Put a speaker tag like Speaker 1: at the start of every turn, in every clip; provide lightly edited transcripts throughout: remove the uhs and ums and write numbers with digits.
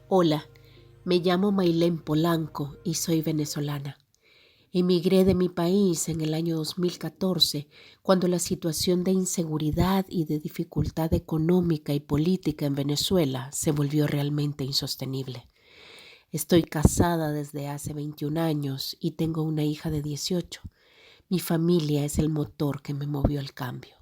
Speaker 1: Hola, me llamo Mailén Polanco y soy venezolana. Emigré de mi país en el año 2014, cuando la situación de inseguridad y de dificultad económica y política en Venezuela se volvió realmente insostenible. Estoy casada desde hace 21 años y tengo una hija de 18. Mi familia es el motor que me movió al cambio.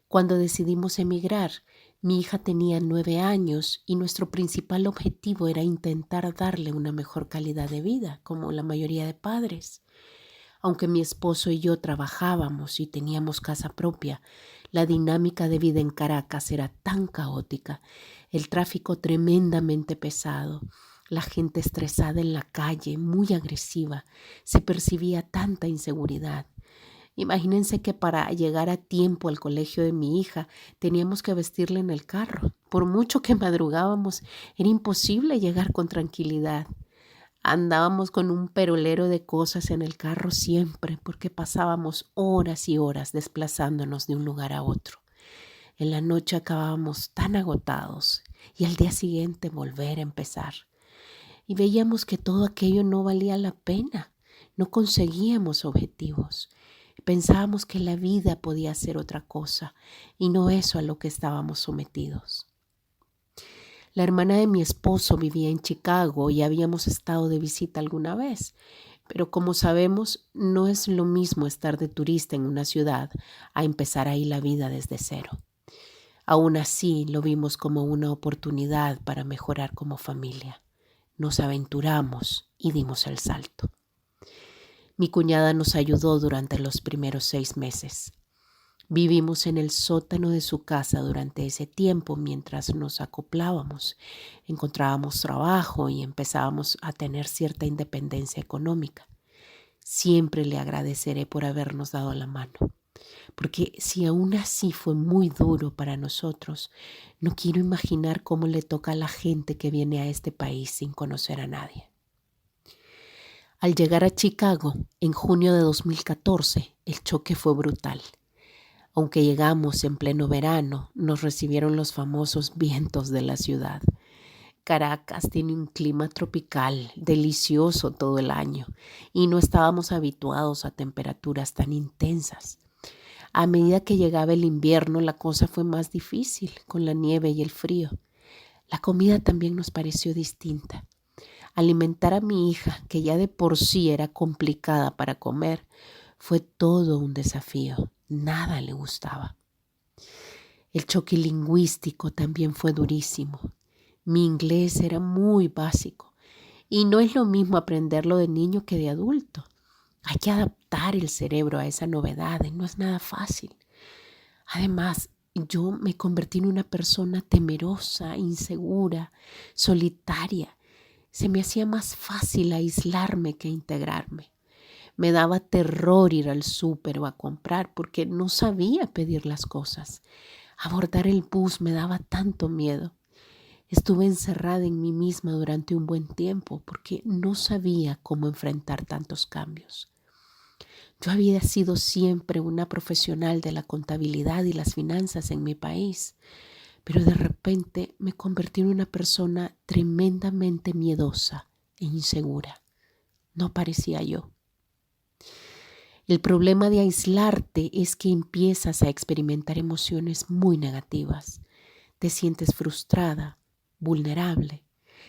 Speaker 1: Cuando decidimos emigrar, mi hija tenía 9 años y nuestro principal objetivo era intentar darle una mejor calidad de vida, como la mayoría de padres. Aunque mi esposo y yo trabajábamos y teníamos casa propia, la dinámica de vida en Caracas era tan caótica, el tráfico tremendamente pesado, la gente estresada en la calle, muy agresiva, se percibía tanta inseguridad. Imagínense que para llegar a tiempo al colegio de mi hija teníamos que vestirla en el carro. Por mucho que madrugábamos, era imposible llegar con tranquilidad. Andábamos con un perolero de cosas en el carro siempre porque pasábamos horas y horas desplazándonos de un lugar a otro. En la noche acabábamos tan agotados y al día siguiente volver a empezar. Y veíamos que todo aquello no valía la pena. No conseguíamos objetivos. Pensábamos que la vida podía ser otra cosa y no eso a lo que estábamos sometidos. La hermana de mi esposo vivía en Chicago y habíamos estado de visita alguna vez, pero como sabemos, no es lo mismo estar de turista en una ciudad a empezar ahí la vida desde cero. Aún así, lo vimos como una oportunidad para mejorar como familia. Nos aventuramos y dimos el salto. Mi cuñada nos ayudó durante los primeros 6 meses. Vivimos en el sótano de su casa durante ese tiempo mientras nos acoplábamos, encontrábamos trabajo y empezábamos a tener cierta independencia económica. Siempre le agradeceré por habernos dado la mano, porque si aún así fue muy duro para nosotros, no quiero imaginar cómo le toca a la gente que viene a este país sin conocer a nadie. Al llegar a Chicago, en junio de 2014, el choque fue brutal. Aunque llegamos en pleno verano, nos recibieron los famosos vientos de la ciudad. Caracas tiene un clima tropical, delicioso todo el año, y no estábamos habituados a temperaturas tan intensas. A medida que llegaba el invierno, la cosa fue más difícil, con la nieve y el frío. La comida también nos pareció distinta. Alimentar a mi hija, que ya de por sí era complicada para comer, fue todo un desafío. Nada le gustaba. El choque lingüístico también fue durísimo. Mi inglés era muy básico y no es lo mismo aprenderlo de niño que de adulto. Hay que adaptar el cerebro a esa novedad y no es nada fácil. Además, yo me convertí en una persona temerosa, insegura, solitaria. Se me hacía más fácil aislarme que integrarme. Me daba terror ir al súper o a comprar porque no sabía pedir las cosas. Abordar el bus me daba tanto miedo. Estuve encerrada en mí misma durante un buen tiempo porque no sabía cómo enfrentar tantos cambios. Yo había sido siempre una profesional de la contabilidad y las finanzas en mi país, pero de repente me convertí en una persona tremendamente miedosa e insegura. No parecía yo. El problema de aislarte es que empiezas a experimentar emociones muy negativas. Te sientes frustrada, vulnerable,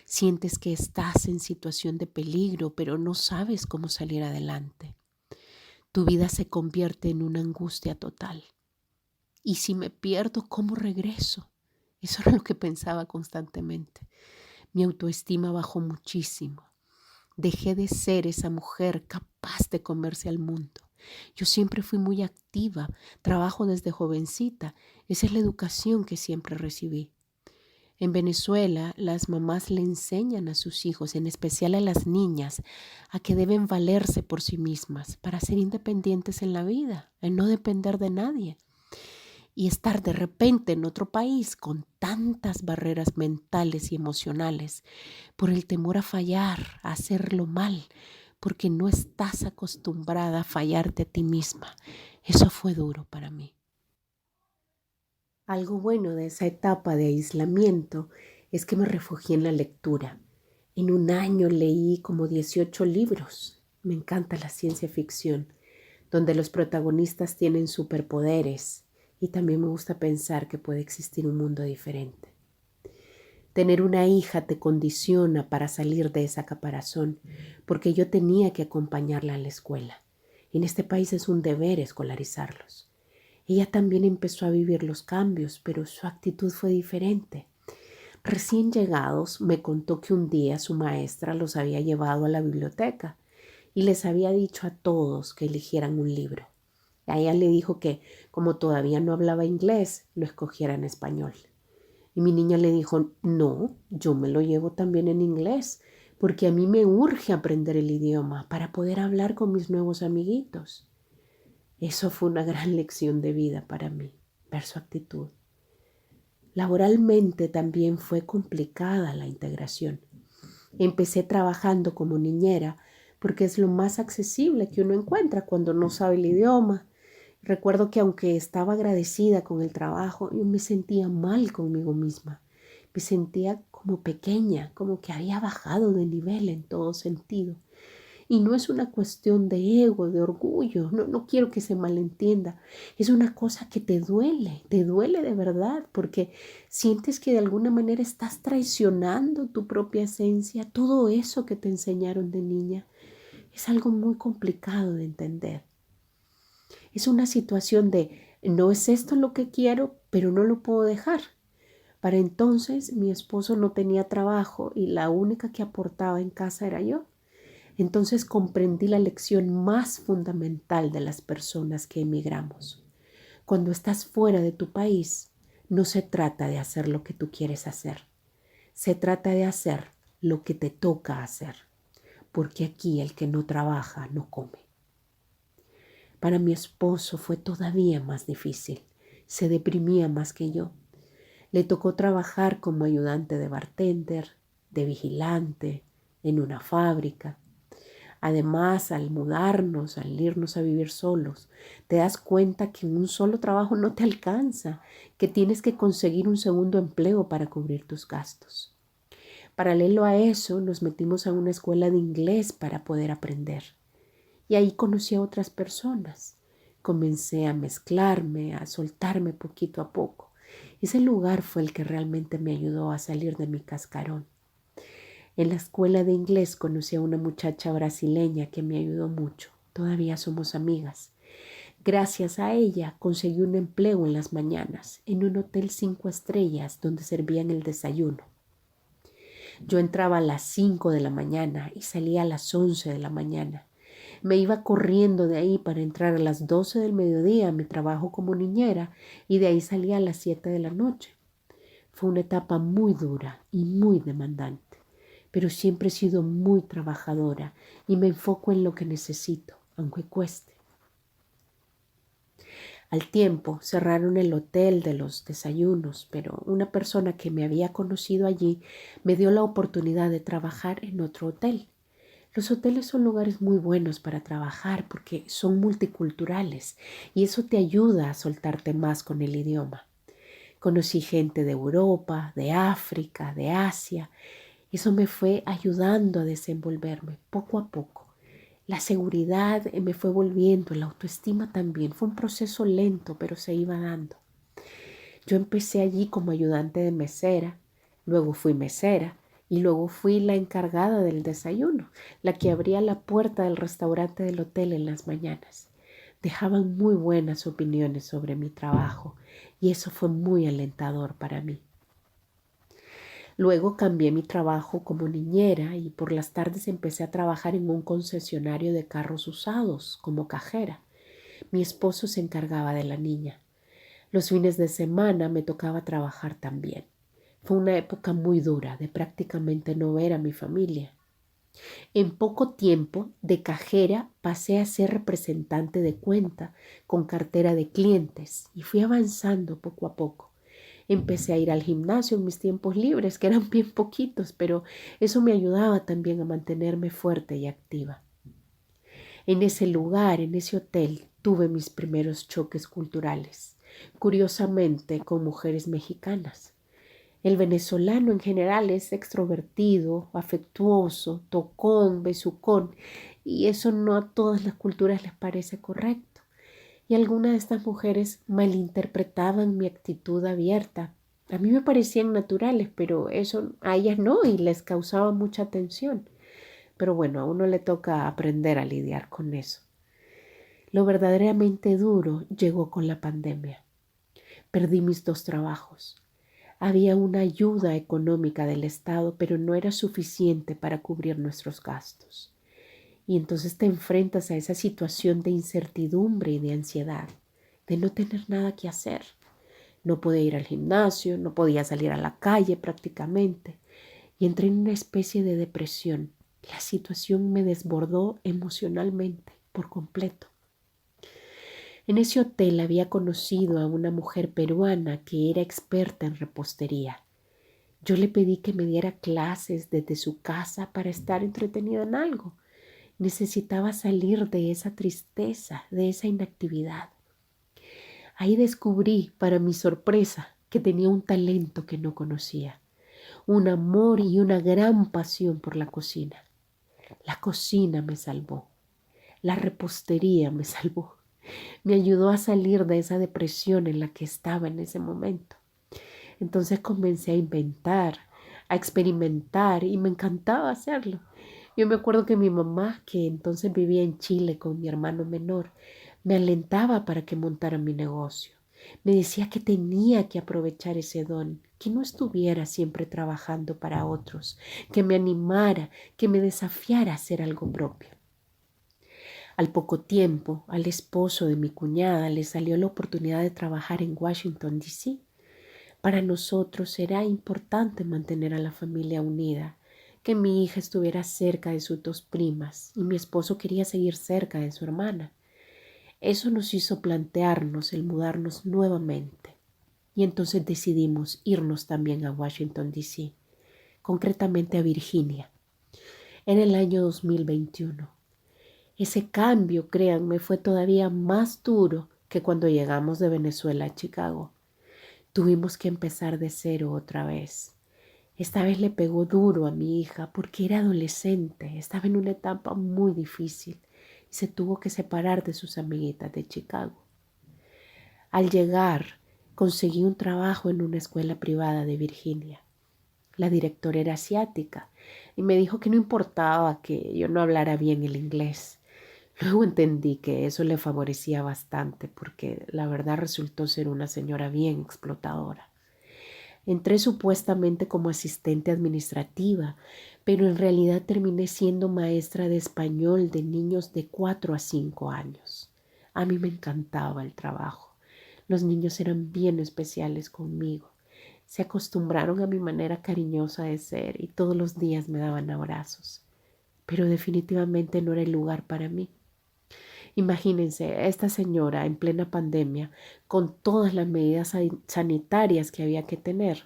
Speaker 1: sientes que estás en situación de peligro, pero no sabes cómo salir adelante. Tu vida se convierte en una angustia total. ¿Y si me pierdo, cómo regreso? Eso era lo que pensaba constantemente. Mi autoestima bajó muchísimo. Dejé de ser esa mujer capaz de comerse al mundo. Yo siempre fui muy activa, trabajo desde jovencita. Esa es la educación que siempre recibí. En Venezuela, las mamás le enseñan a sus hijos, en especial a las niñas, a que deben valerse por sí mismas para ser independientes en la vida, en no depender de nadie. Y estar de repente en otro país con tantas barreras mentales y emocionales por el temor a fallar, a hacerlo mal, porque no estás acostumbrada a fallarte a ti misma. Eso fue duro para mí. Algo bueno de esa etapa de aislamiento es que me refugié en la lectura. En un año leí como 18 libros. Me encanta la ciencia ficción, donde los protagonistas tienen superpoderes y también me gusta pensar que puede existir un mundo diferente. Tener una hija te condiciona para salir de esa caparazón, porque yo tenía que acompañarla a la escuela. En este país es un deber escolarizarlos. Ella también empezó a vivir los cambios, pero su actitud fue diferente. Recién llegados, me contó que un día su maestra los había llevado a la biblioteca y les había dicho a todos que eligieran un libro. A ella le dijo que, como todavía no hablaba inglés, lo escogiera en español. Y mi niña le dijo, no, yo me lo llevo también en inglés, porque a mí me urge aprender el idioma para poder hablar con mis nuevos amiguitos. Eso fue una gran lección de vida para mí, ver su actitud. Laboralmente también fue complicada la integración. Empecé trabajando como niñera porque es lo más accesible que uno encuentra cuando no sabe el idioma. Recuerdo que aunque estaba agradecida con el trabajo, yo me sentía mal conmigo misma. Me sentía como pequeña, como que había bajado de nivel en todo sentido. Y no es una cuestión de ego, de orgullo, no quiero que se malentienda. Es una cosa que te duele de verdad, porque sientes que de alguna manera estás traicionando tu propia esencia, todo eso que te enseñaron de niña. Es algo muy complicado de entender. Es una situación de no es esto lo que quiero, pero no lo puedo dejar. Para entonces mi esposo no tenía trabajo y la única que aportaba en casa era yo. Entonces comprendí la lección más fundamental de las personas que emigramos. Cuando estás fuera de tu país, no se trata de hacer lo que tú quieres hacer. Se trata de hacer lo que te toca hacer, porque aquí el que no trabaja no come. Para mi esposo fue todavía más difícil. Se deprimía más que yo. Le tocó trabajar como ayudante de bartender, de vigilante, en una fábrica. Además, al mudarnos, al irnos a vivir solos, te das cuenta que un solo trabajo no te alcanza, que tienes que conseguir un segundo empleo para cubrir tus gastos. Paralelo a eso, nos metimos a una escuela de inglés para poder aprender. Y ahí conocí a otras personas. Comencé a mezclarme, a soltarme poquito a poco. Ese lugar fue el que realmente me ayudó a salir de mi cascarón. En la escuela de inglés conocí a una muchacha brasileña que me ayudó mucho. Todavía somos amigas. Gracias a ella conseguí un empleo en las mañanas en un hotel 5 estrellas donde servían el desayuno. Yo entraba a las 5 de la mañana y salía a las 11 de la mañana. Me iba corriendo de ahí para entrar a las 12 del mediodía a mi trabajo como niñera y de ahí salía a las 7 de la noche. Fue una etapa muy dura y muy demandante, pero siempre he sido muy trabajadora y me enfoco en lo que necesito, aunque cueste. Al tiempo cerraron el hotel de los desayunos, pero una persona que me había conocido allí me dio la oportunidad de trabajar en otro hotel. Los hoteles son lugares muy buenos para trabajar porque son multiculturales y eso te ayuda a soltarte más con el idioma. Conocí gente de Europa, de África, de Asia. Eso me fue ayudando a desenvolverme poco a poco. La seguridad me fue volviendo, la autoestima también. Fue un proceso lento, pero se iba dando. Yo empecé allí como ayudante de mesera, luego fui mesera y luego fui la encargada del desayuno, la que abría la puerta del restaurante del hotel en las mañanas. Dejaban muy buenas opiniones sobre mi trabajo y eso fue muy alentador para mí. Luego cambié mi trabajo como niñera y por las tardes empecé a trabajar en un concesionario de carros usados como cajera. Mi esposo se encargaba de la niña. Los fines de semana me tocaba trabajar también. Fue una época muy dura de prácticamente no ver a mi familia. En poco tiempo, de cajera pasé a ser representante de cuenta con cartera de clientes y fui avanzando poco a poco. Empecé a ir al gimnasio en mis tiempos libres, que eran bien poquitos, pero eso me ayudaba también a mantenerme fuerte y activa. En ese lugar, en ese hotel, tuve mis primeros choques culturales, curiosamente con mujeres mexicanas. El venezolano en general es extrovertido, afectuoso, tocón, besucón, y eso no a todas las culturas les parece correcto. Y algunas de estas mujeres malinterpretaban mi actitud abierta. A mí me parecían naturales, pero eso a ellas no y les causaba mucha tensión. Pero bueno, a uno le toca aprender a lidiar con eso. Lo verdaderamente duro llegó con la pandemia. Perdí mis 2 trabajos. Había una ayuda económica del Estado, pero no era suficiente para cubrir nuestros gastos. Y entonces te enfrentas a esa situación de incertidumbre y de ansiedad, de no tener nada que hacer. No podía ir al gimnasio, no podía salir a la calle prácticamente. Y entré en una especie de depresión. La situación me desbordó emocionalmente por completo. En ese hotel había conocido a una mujer peruana que era experta en repostería. Yo le pedí que me diera clases desde su casa para estar entretenida en algo. Necesitaba salir de esa tristeza, de esa inactividad. Ahí descubrí, para mi sorpresa, que tenía un talento que no conocía, un amor y una gran pasión por la cocina. La cocina me salvó, la repostería me salvó, me ayudó a salir de esa depresión en la que estaba en ese momento. Entonces comencé a inventar, a experimentar y me encantaba hacerlo. Yo me acuerdo que mi mamá, que entonces vivía en Chile con mi hermano menor, me alentaba para que montara mi negocio. Me decía que tenía que aprovechar ese don, que no estuviera siempre trabajando para otros, que me animara, que me desafiara a hacer algo propio. Al poco tiempo, al esposo de mi cuñada le salió la oportunidad de trabajar en Washington, D.C. Para nosotros era importante mantener a la familia unida, que mi hija estuviera cerca de sus 2 primas y mi esposo quería seguir cerca de su hermana. Eso nos hizo plantearnos el mudarnos nuevamente y entonces decidimos irnos también a Washington, D.C., concretamente a Virginia, en el año 2021. Ese cambio, créanme, fue todavía más duro que cuando llegamos de Venezuela a Chicago. Tuvimos que empezar de cero otra vez. Esta vez le pegó duro a mi hija porque era adolescente, estaba en una etapa muy difícil y se tuvo que separar de sus amiguitas de Chicago. Al llegar, conseguí un trabajo en una escuela privada de Virginia. La directora era asiática y me dijo que no importaba que yo no hablara bien el inglés. Luego entendí que eso le favorecía bastante porque la verdad resultó ser una señora bien explotadora. Entré supuestamente como asistente administrativa, pero en realidad terminé siendo maestra de español de niños de 4 a 5 años. A mí me encantaba el trabajo. Los niños eran bien especiales conmigo. Se acostumbraron a mi manera cariñosa de ser y todos los días me daban abrazos. Pero definitivamente no era el lugar para mí. Imagínense, esta señora en plena pandemia, con todas las medidas sanitarias que había que tener,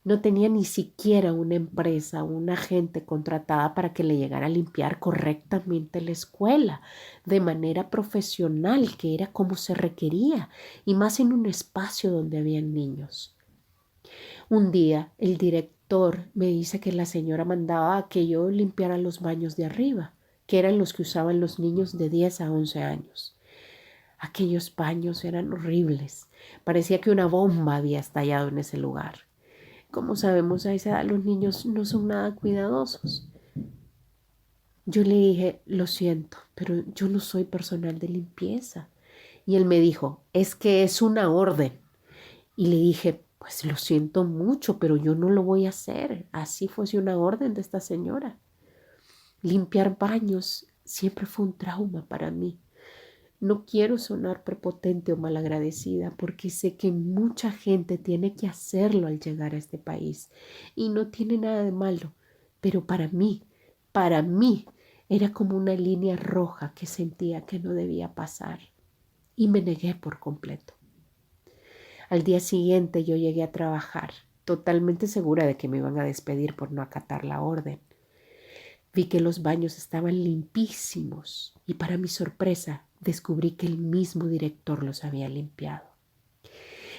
Speaker 1: no tenía ni siquiera una empresa, una agente contratada para que le llegara a limpiar correctamente la escuela, de manera profesional, que era como se requería, y más en un espacio donde habían niños. Un día el director me dice que la señora mandaba a que yo limpiara los baños de arriba, que eran los que usaban los niños de 10 a 11 años. Aquellos baños eran horribles. Parecía que una bomba había estallado en ese lugar. Como sabemos, a esa edad los niños no son nada cuidadosos. Yo le dije, lo siento, pero yo no soy personal de limpieza. Y él me dijo, es que es una orden. Y le dije, pues lo siento mucho, pero yo no lo voy a hacer. Así fuese una orden de esta señora. Limpiar baños siempre fue un trauma para mí. No quiero sonar prepotente o malagradecida porque sé que mucha gente tiene que hacerlo al llegar a este país y no tiene nada de malo, pero para mí era como una línea roja que sentía que no debía pasar y me negué por completo. Al día siguiente yo llegué a trabajar, totalmente segura de que me iban a despedir por no acatar la orden. Vi que los baños estaban limpísimos y para mi sorpresa descubrí que el mismo director los había limpiado.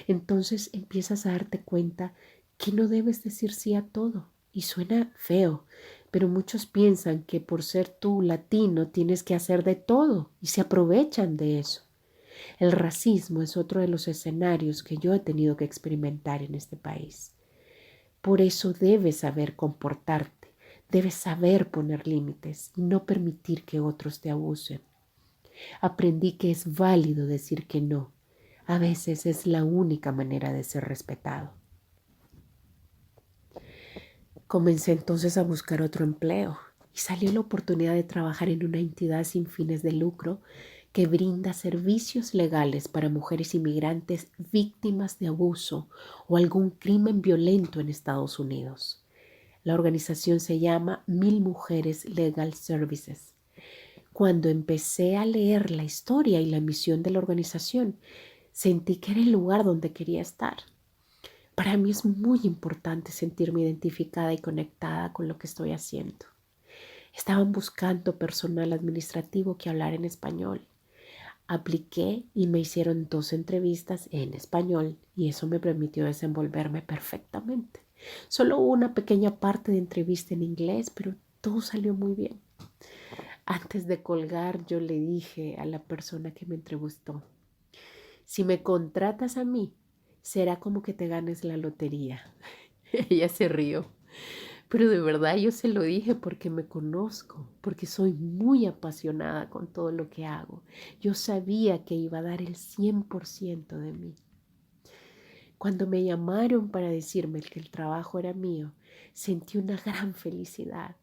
Speaker 1: Entonces empiezas a darte cuenta que no debes decir sí a todo. Y suena feo, pero muchos piensan que por ser tú latino tienes que hacer de todo y se aprovechan de eso. El racismo es otro de los escenarios que yo he tenido que experimentar en este país. Por eso debes saber comportarte, debes saber poner límites y no permitir que otros te abusen. Aprendí que es válido decir que no. A veces es la única manera de ser respetado. Comencé entonces a buscar otro empleo y salió la oportunidad de trabajar en una entidad sin fines de lucro que brinda servicios legales para mujeres inmigrantes víctimas de abuso o algún crimen violento en Estados Unidos. La organización se llama Mil Mujeres Legal Services. Cuando empecé a leer la historia y la misión de la organización, sentí que era el lugar donde quería estar. Para mí es muy importante sentirme identificada y conectada con lo que estoy haciendo. Estaban buscando personal administrativo que hablara en español. Apliqué y me hicieron 2 entrevistas en español y eso me permitió desenvolverme perfectamente. Solo hubo una pequeña parte de entrevista en inglés, pero todo salió muy bien. Antes de colgar, yo le dije a la persona que me entrevistó, si me contratas a mí, será como que te ganes la lotería. Ella se rió. Pero de verdad yo se lo dije porque me conozco, porque soy muy apasionada con todo lo que hago. Yo sabía que iba a dar el 100% de mí. Cuando me llamaron para decirme que el trabajo era mío, sentí una gran felicidad.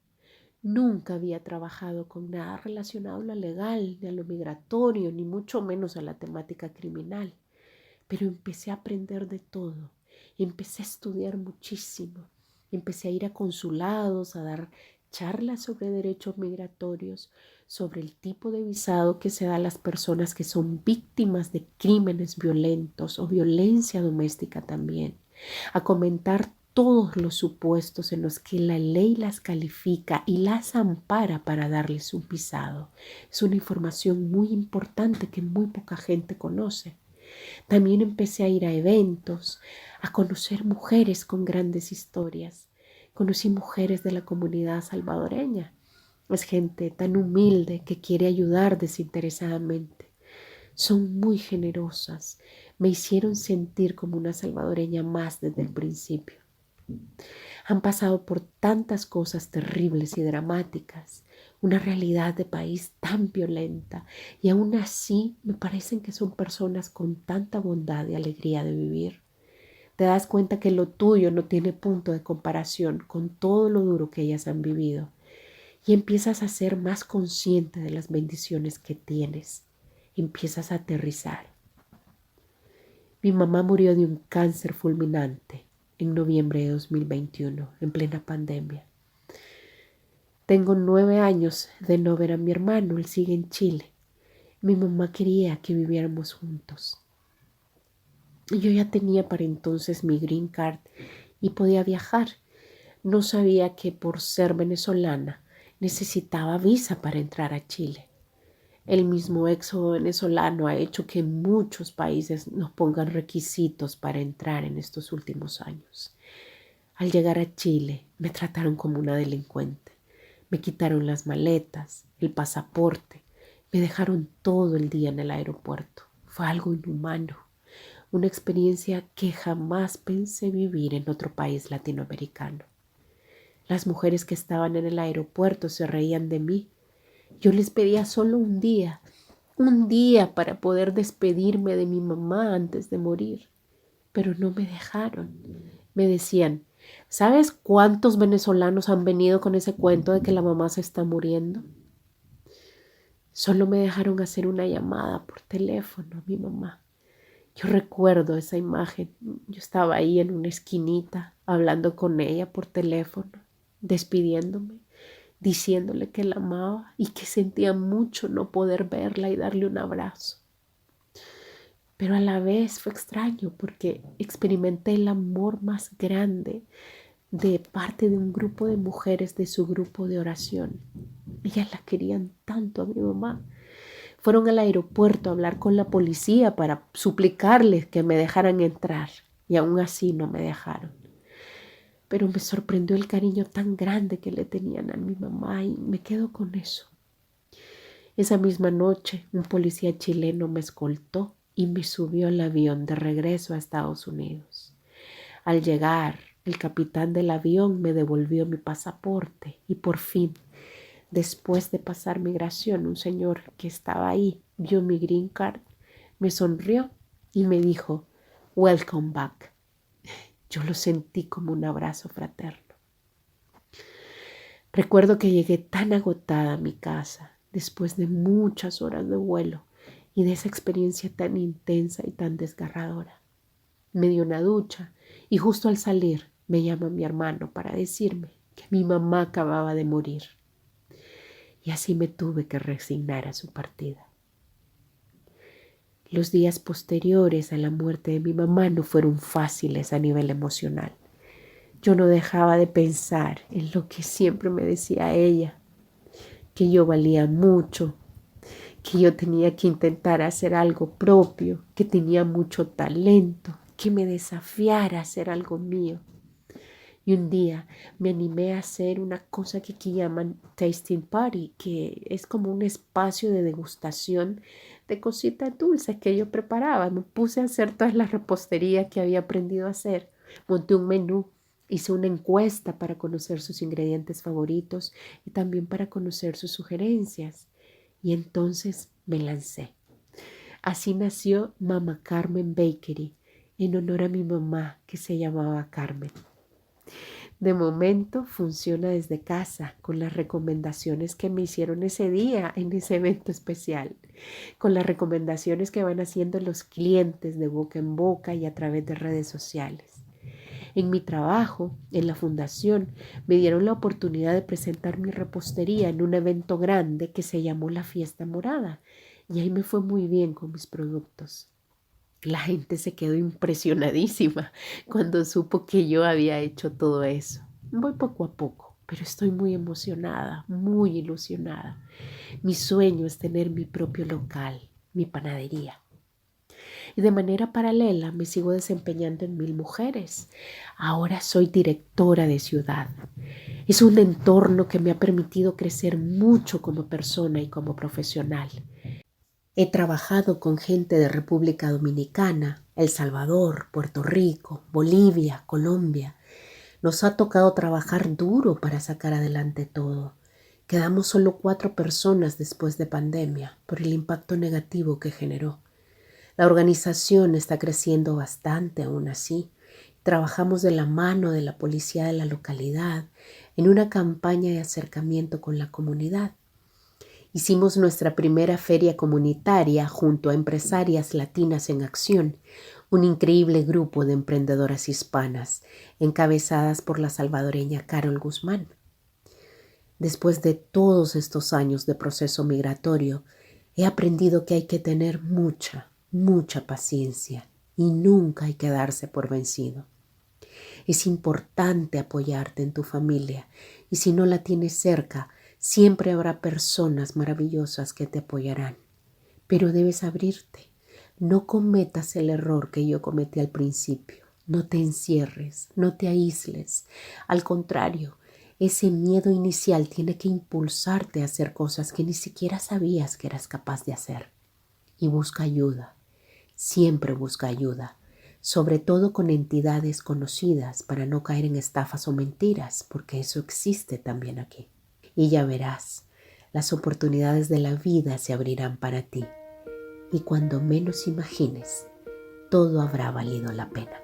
Speaker 1: Nunca había trabajado con nada relacionado a lo legal, ni a lo migratorio, ni mucho menos a la temática criminal. Pero empecé a aprender de todo. Empecé a estudiar muchísimo. Empecé a ir a consulados, a dar charlas sobre derechos migratorios, sobre el tipo de visado que se da a las personas que son víctimas de crímenes violentos o violencia doméstica también, a comentar todos los supuestos en los que la ley las califica y las ampara para darles un visado. Es una información muy importante que muy poca gente conoce. También empecé a ir a eventos, a conocer mujeres con grandes historias. Conocí mujeres de la comunidad salvadoreña. Es gente tan humilde que quiere ayudar desinteresadamente. Son muy generosas. Me hicieron sentir como una salvadoreña más desde el principio. Han pasado por tantas cosas terribles y dramáticas, una realidad de país tan violenta, y aún así me parecen que son personas con tanta bondad y alegría de vivir. Te das cuenta que lo tuyo no tiene punto de comparación con todo lo duro que ellas han vivido, y empiezas a ser más consciente de las bendiciones que tienes. Empiezas a aterrizar. Mi mamá murió de un cáncer fulminante en noviembre de 2021, en plena pandemia. Tengo 9 años de no ver a mi hermano, él sigue en Chile. Mi mamá quería que viviéramos juntos. Y yo ya tenía para entonces mi green card y podía viajar. No sabía que por ser venezolana necesitaba visa para entrar a Chile. El mismo éxodo venezolano ha hecho que muchos países nos pongan requisitos para entrar en estos últimos años. Al llegar a Chile, me trataron como una delincuente. Me quitaron las maletas, el pasaporte, me dejaron todo el día en el aeropuerto. Fue algo inhumano, una experiencia que jamás pensé vivir en otro país latinoamericano. Las mujeres que estaban en el aeropuerto se reían de mí. Yo les pedía solo un día para poder despedirme de mi mamá antes de morir, pero no me dejaron. Me decían, ¿sabes cuántos venezolanos han venido con ese cuento de que la mamá se está muriendo? Solo me dejaron hacer una llamada por teléfono a mi mamá. Yo recuerdo esa imagen. Yo estaba ahí en una esquinita hablando con ella por teléfono, despidiéndome, diciéndole que la amaba y que sentía mucho no poder verla y darle un abrazo. Pero a la vez fue extraño porque experimenté el amor más grande de parte de un grupo de mujeres de su grupo de oración. Ellas la querían tanto a mi mamá. Fueron al aeropuerto a hablar con la policía para suplicarles que me dejaran entrar y aún así no me dejaron. pero me sorprendió el cariño tan grande que le tenían a mi mamá y me quedo con eso. Esa misma noche, un policía chileno me escoltó y me subió al avión de regreso a Estados Unidos. Al llegar, el capitán del avión me devolvió mi pasaporte y por fin, después de pasar migración, un señor que estaba ahí vio mi green card, me sonrió y me dijo, "Welcome back". Yo lo sentí como un abrazo fraterno. Recuerdo que llegué tan agotada a mi casa después de muchas horas de vuelo y de esa experiencia tan intensa y tan desgarradora. Me di una ducha y justo al salir me llama mi hermano para decirme que mi mamá acababa de morir. Y así me tuve que resignar a su partida. Los días posteriores a la muerte de mi mamá no fueron fáciles a nivel emocional. Yo no dejaba de pensar en lo que siempre me decía ella, que yo valía mucho, que yo tenía que intentar hacer algo propio, que tenía mucho talento, que me desafiara a hacer algo mío. Y un día me animé a hacer una cosa que aquí llaman tasting party, que es como un espacio de degustación de cositas dulces que yo preparaba. Me puse a hacer todas las reposterías que había aprendido a hacer. Monté un menú, hice una encuesta para conocer sus ingredientes favoritos y también para conocer sus sugerencias. Y entonces me lancé. Así nació Mama Carmen Bakery, en honor a mi mamá que se llamaba Carmen. De momento funciona desde casa con las recomendaciones que me hicieron ese día en ese evento especial, con las recomendaciones que van haciendo los clientes de boca en boca y a través de redes sociales. En mi trabajo, en la fundación, me dieron la oportunidad de presentar mi repostería en un evento grande que se llamó la Fiesta Morada y ahí me fue muy bien con mis productos. La gente se quedó impresionadísima cuando supo que yo había hecho todo eso. Voy poco a poco, pero estoy muy emocionada, muy ilusionada. Mi sueño es tener mi propio local, mi panadería. Y de manera paralela me sigo desempeñando en Mil Mujeres. Ahora soy directora de ciudad. Es un entorno que me ha permitido crecer mucho como persona y como profesional. He trabajado con gente de República Dominicana, El Salvador, Puerto Rico, Bolivia, Colombia. Nos ha tocado trabajar duro para sacar adelante todo. Quedamos solo 4 personas después de pandemia por el impacto negativo que generó. La organización está creciendo bastante aún así. Trabajamos de la mano de la policía de la localidad en una campaña de acercamiento con la comunidad. Hicimos nuestra primera feria comunitaria junto a Empresarias Latinas en Acción, un increíble grupo de emprendedoras hispanas, encabezadas por la salvadoreña Carol Guzmán. Después de todos estos años de proceso migratorio, he aprendido que hay que tener mucha paciencia y nunca hay que darse por vencido. Es importante apoyarte en tu familia y si no la tienes cerca, siempre habrá personas maravillosas que te apoyarán. Pero debes abrirte. No cometas el error que yo cometí al principio. No te encierres, no te aísles. Al contrario, ese miedo inicial tiene que impulsarte a hacer cosas que ni siquiera sabías que eras capaz de hacer. Y busca ayuda. Siempre busca ayuda, sobre todo con entidades conocidas para no caer en estafas o mentiras, porque eso existe también aquí. Y ya verás, las oportunidades de la vida se abrirán para ti y cuando menos imagines, todo habrá valido la pena.